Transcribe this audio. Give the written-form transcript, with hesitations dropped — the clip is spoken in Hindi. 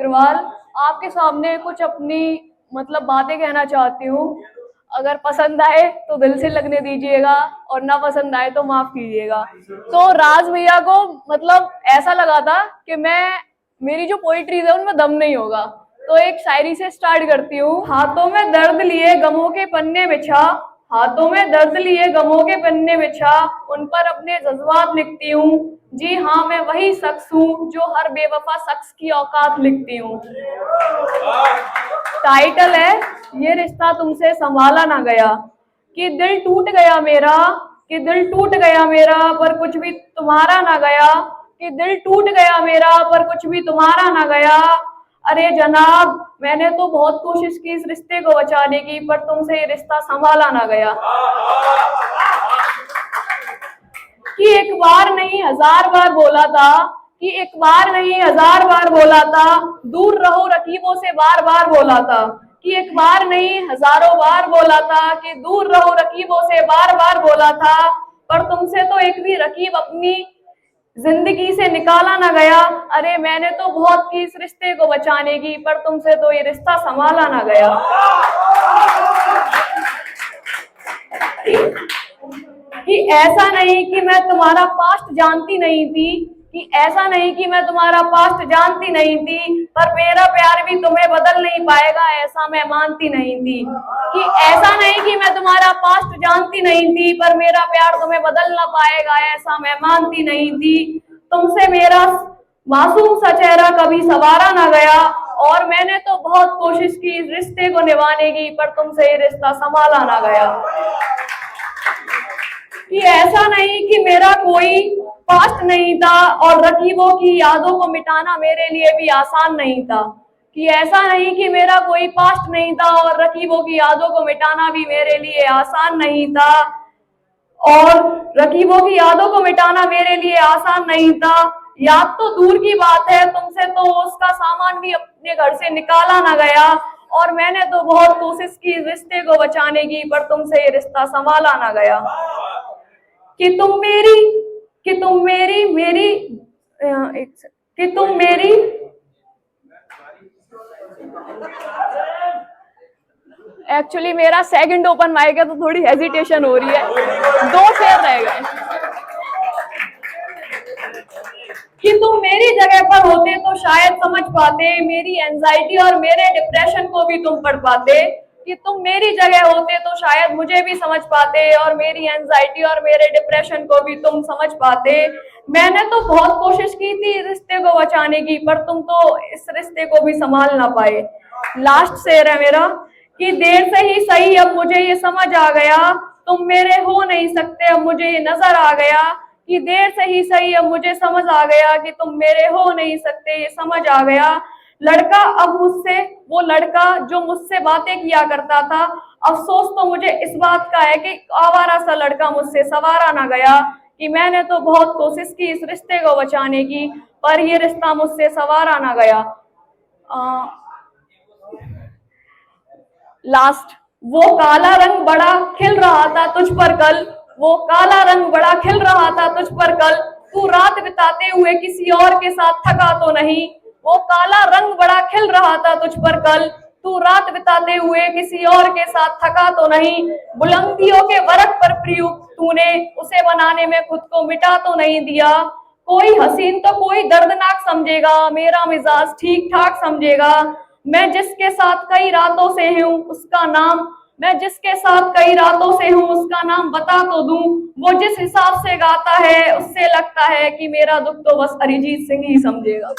अग्रवाल। आपके सामने कुछ अपनी बातें कहना चाहती हूँ। अगर पसंद आए तो दिल से लगने दीजिएगा और ना पसंद आए तो माफ कीजिएगा। तो राज भैया को ऐसा लगा था कि मेरी जो पोइट्रीज है उनमें दम नहीं होगा, तो एक शायरी से स्टार्ट करती हूँ। हाथों में दर्द लिए गमों के पन्ने बिछा, हाथों में दर्द लिए गमों के पन्ने बिछा, उन पर अपने जज्बात लिखती हूँ। जी हाँ, मैं वही शख्स हूँ जो हर बेवफा शख्स की औकात लिखती हूँ। टाइटल है ये रिश्ता तुमसे संभाला ना गया। कि दिल टूट गया मेरा, कि दिल टूट गया मेरा पर कुछ भी तुम्हारा ना गया। कि दिल टूट गया मेरा पर कुछ भी तुम्हारा ना गया। अरे जनाब, मैंने तो बहुत कोशिश की इस रिश्ते को बचाने की, पर तुमसे ये रिश्ता संभाला ना गया। कि एक बार नहीं 1000 बार बोला था, कि एक बार नहीं 1000 बार बोला था, दूर रहो रकीबों से बार बार बोला था। कि एक बार नहीं हजारों बार बोला था, कि दूर रहो रकीबों से बार बार बोला था, पर तुमसे तो एक भी रकीब अपनी जिंदगी से निकाला ना गया। अरे मैंने तो बहुत की इस रिश्ते को बचाने की, पर तुमसे तो ये रिश्ता संभाला ना गया। कि ऐसा नहीं कि मैं तुम्हारा पास्ट जानती नहीं थी, कि ऐसा नहीं कि मैं तुम्हारा पास्ट जानती नहीं थी, पर मेरा प्यार भी तुम्हें बदल नहीं पाएगा ऐसा मैं मानती नहीं थी। कि ऐसा नहीं कि मैं तुम्हारा पास्ट जानती नहीं थी, पर मेरा प्यार तुम्हें बदल ना पाएगा ऐसा मैं मानती नहीं थी। तुमसे मेरा मासूम सा चेहरा कभी संवारा ना गया, और मैंने तो बहुत कोशिश की इस रिश्ते को निभाने की, पर तुमसे ये रिश्ता संभाला ना गया। कि ऐसा नहीं कि मेरा कोई पास्ट नहीं था, और रकीबों की यादों को मिटाना मेरे लिए भी आसान नहीं था। कि ऐसा नहीं कि मेरा कोई पास्ट नहीं था, और रकीबों की यादों को मिटाना भी मेरे लिए आसान नहीं था। और रकीबों की यादों को मिटाना मेरे लिए आसान नहीं था। याद तो दूर की बात है, तुमसे तो उसका सामान भी अपने घर से निकाला ना गया, और मैंने तो बहुत कोशिश की इस रिश्ते को बचाने की, पर तुमसे ये रिश्ता संभाला ना गया। कि तुम मेरी कि तुम मेरी एक्चुअली मेरा सेकंड ओपन माइक है तो थोड़ी हेजिटेशन हो रही है, 2 शेर रह गए। कि तुम मेरी जगह पर होते तो शायद समझ पाते मेरी एंजाइटी और मेरे डिप्रेशन को भी तुम पढ़ पाते। कि तुम मेरी जगह होते तो शायद मुझे भी समझ पाते, और मेरी एंजाइटी और मेरे डिप्रेशन को भी तुम समझ पाते। मैंने तो बहुत कोशिश की थी रिश्ते को बचाने की, पर तुम तो इस रिश्ते को भी संभाल ना पाए। लास्ट शेर है मेरा। कि देर से ही सही अब मुझे ये समझ आ गया, तुम मेरे हो नहीं सकते अब मुझे ये नजर आ गया। कि देर से ही सही अब मुझे समझ आ गया, कि तुम मेरे हो नहीं सकते ये समझ आ गया। लड़का अब मुझसे, वो लड़का जो मुझसे बातें किया करता था, अफसोस तो मुझे इस बात का है कि आवारा सा लड़का मुझसे संवारा ना गया। कि मैंने तो बहुत कोशिश की इस रिश्ते को बचाने की, पर ये रिश्ता मुझसे संवारा ना गया। लास्ट। वो काला रंग बड़ा खिल रहा था तुझ पर कल, वो काला रंग बड़ा खिल रहा था तुझ पर कल, तू रात बिताते हुए किसी और के साथ थका तो नहीं। वो काला रंग बड़ा खिल रहा था तुझ पर कल, तू रात बिताते हुए किसी और के साथ थका तो नहीं। बुलंदियों के वरक पर प्रयुक्त तूने उसे बनाने में खुद को मिटा तो नहीं दिया। कोई हसीन तो कोई दर्दनाक समझेगा, मेरा मिजाज ठीक ठाक समझेगा। मैं जिसके साथ कई रातों से हूँ उसका नाम, मैं जिसके साथ कई रातों से हूँ उसका नाम बता तो दूं। वो जिस हिसाब से गाता है उससे लगता है कि मेरा दुख तो बस अरिजीत सिंह ही समझेगा।